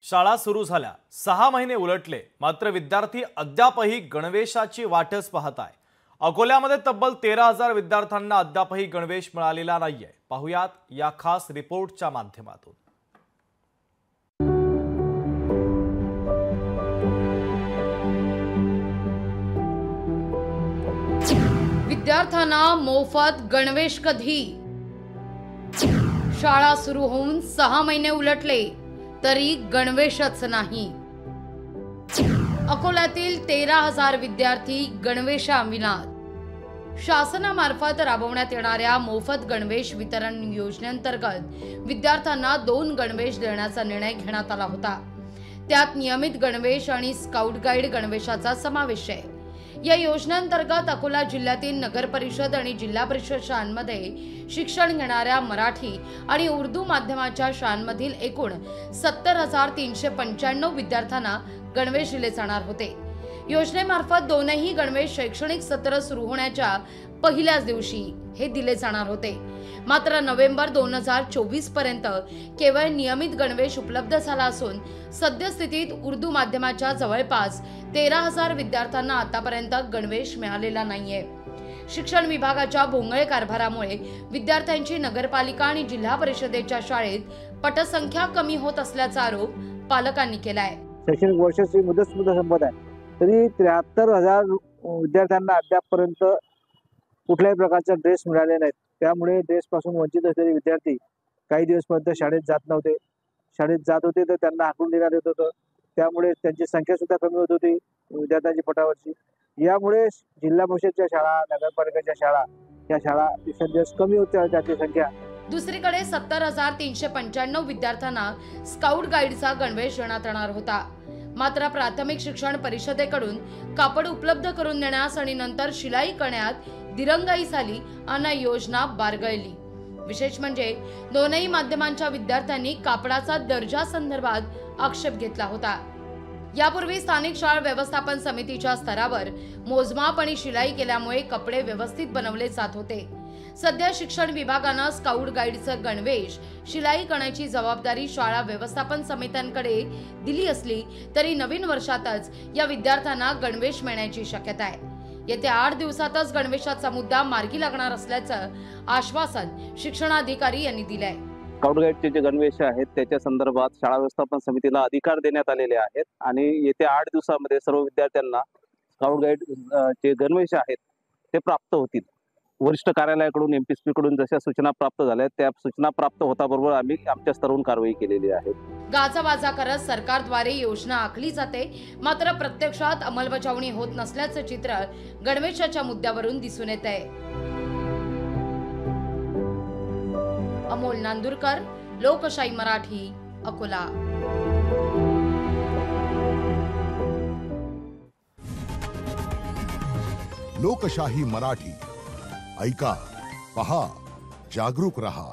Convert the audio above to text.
शाळा सुरू झाल्या 6 महिने उलटले, मात्र विद्यार्थी अद्यापही गणवेशाची वाटच पाहताय। अकोल्यामध्ये तब्बल 13,000 विद्यार्थ्यांना अद्यापही गणवेश मिळालेला नाहीये। पाहुयात या खास रिपोर्टच्या माध्यमातून। विद्यार्थ्यांना मोफत गणवेश कधी? शाळा सुरू होऊन 6 महिने उलटले तरी गणवेशच नाही। अकोल्यातील 13,000 विद्यार्थी गणवेशाविना। शासनामार्फत राबवण्यात येणाऱ्या मोफत गणवेश वितरण योजनेअंतर्गत विद्यार्थ्यांना 2 गणवेश देण्याचा निर्णय घेण्यात आला होता। त्यात नियमित गणवेश आणि स्काउट गाईड गणवेशाचा समावेश आहे। या योजनेअंतर्गत अकोला जिल्ह्यातील नगर परिषद आणि जिल्हा परिषद शाळांमध्ये शिक्षण घेणाऱ्या मराठी आणि उर्दू माध्यमाच्या शाळांमधील एकूण 70,395 विद्यार्थ्यांना गणवेश दिले जाणार होते। योजनेमार्फत दोनही गणवेश शैक्षणिक सत्र सुरू होण्याच्या पहिल्याच दिवशी हे दिले जाणार होते। मात्र नोव्हेंबर 2024 पर्यंत केवळ नियमित गणवेश उपलब्ध झाला असून सद्यस्थितीत उर्दू माध्यमाच्या जवळपास 13,000 विद्यार्थ्यांना आतापर्यंत गणवेश मिळालेला नाहीये। शिक्षण विभागाच्या भोंगळ कारभारामुळे विद्यार्थ्यांची नगरपालिका आणि जिल्हा परिषदेच्या शाळेत पटसंख्या कमी होत असल्याचा आरोप पालकांनी केलाय। शैक्षणिक वर्षाची मुदत संपत आहे तरी 73,000 विद्यार्थ्यांना अद्यापपर्यंत कुठल्याही प्रकारचा ड्रेस मिळाले नाहीत। त्यामुळे ड्रेस पासून वंचित असलेले विद्यार्थी काही दिवसपर्यंत शाळेत जात नव्हते। शाळेत जात होते तर त्यांना हाकलून देण्यात येत होतं। त्यामुळे त्यांची संख्या सुद्धा कमी होत होती विद्यार्थ्यांची पटावरची। यामुळे जिल्हा परिषदच्या शाळा, नगरपालिकेच्या शाळा या शाळा दिवसेंदिवस कमी होत त्याची संख्या। दुसरीकडे 70,395 विद्यार्थ्यांना स्काउट गाईडचा गणवेश देण्यात येणार होता। मात्र प्राथमिक शिक्षण परिषदेकडून कापड उपलब्ध करून देण्यास आणि नंतर शिलाई करण्यात दिरंगाई झाली आणि योजना बारगळली। विशेष म्हणजे दोनही माध्यमांच्या विद्यार्थ्यांनी कापडाचा दर्जा संदर्भात आक्षेप घेतला होता। यापूर्वी स्थानिक शाळा व्यवस्थापन समितीच्या स्तरावर मोजमाप आणि शिलाई केल्यामुळे कपडे व्यवस्थित बनवले जात होते। सध्या शिक्षण विभागाने स्काउट गाईडचं गणवेश शिलाई करण्याची जबाबदारी शाळा व्यवस्थापन समित्यांकडे दिली असली तरी नवीन वर्षातच या विद्यार्थ्यांना गणवेश मिळण्याची शक्यता आहे। येत्या 8 दिवसातच गणवेशाचा मुद्दा मार्गी लागणार असल्याचं आश्वासन शिक्षणाधिकारी यांनी दिलंय। स्काउट गाईडचे जे गणवेश आहेत त्याच्या संदर्भात शाळा व्यवस्थापन समितीला अधिकार देण्यात आलेले आहेत आणि येत्या 8 दिवसांमध्ये सर्व विद्यार्थ्यांना स्काउट गाईड जे गणवेश आहेत ते प्राप्त होतील। वरिष्ठ कार्यालयाकडून एमपीएसपी कडून जशा सूचना प्राप्त झाल्या त्या सूचना प्राप्त होताबरोबर आम्ही आमच्या स्तरावरून कारवाई केलेली आहे। गाजावाजा करत सरकारद्वारे योजना आखली जाते, मात्र प्रत्यक्षात अंमलबजावणी होत नसल्याचं चित्र गणवेशाच्या मुद्द्यावरून दिसून येत आहे। अमोल नांदुरकर, लोकशाही मराठी, अकोला। लोकशाही मराठी ऐका, पहा, जागरूक रहा।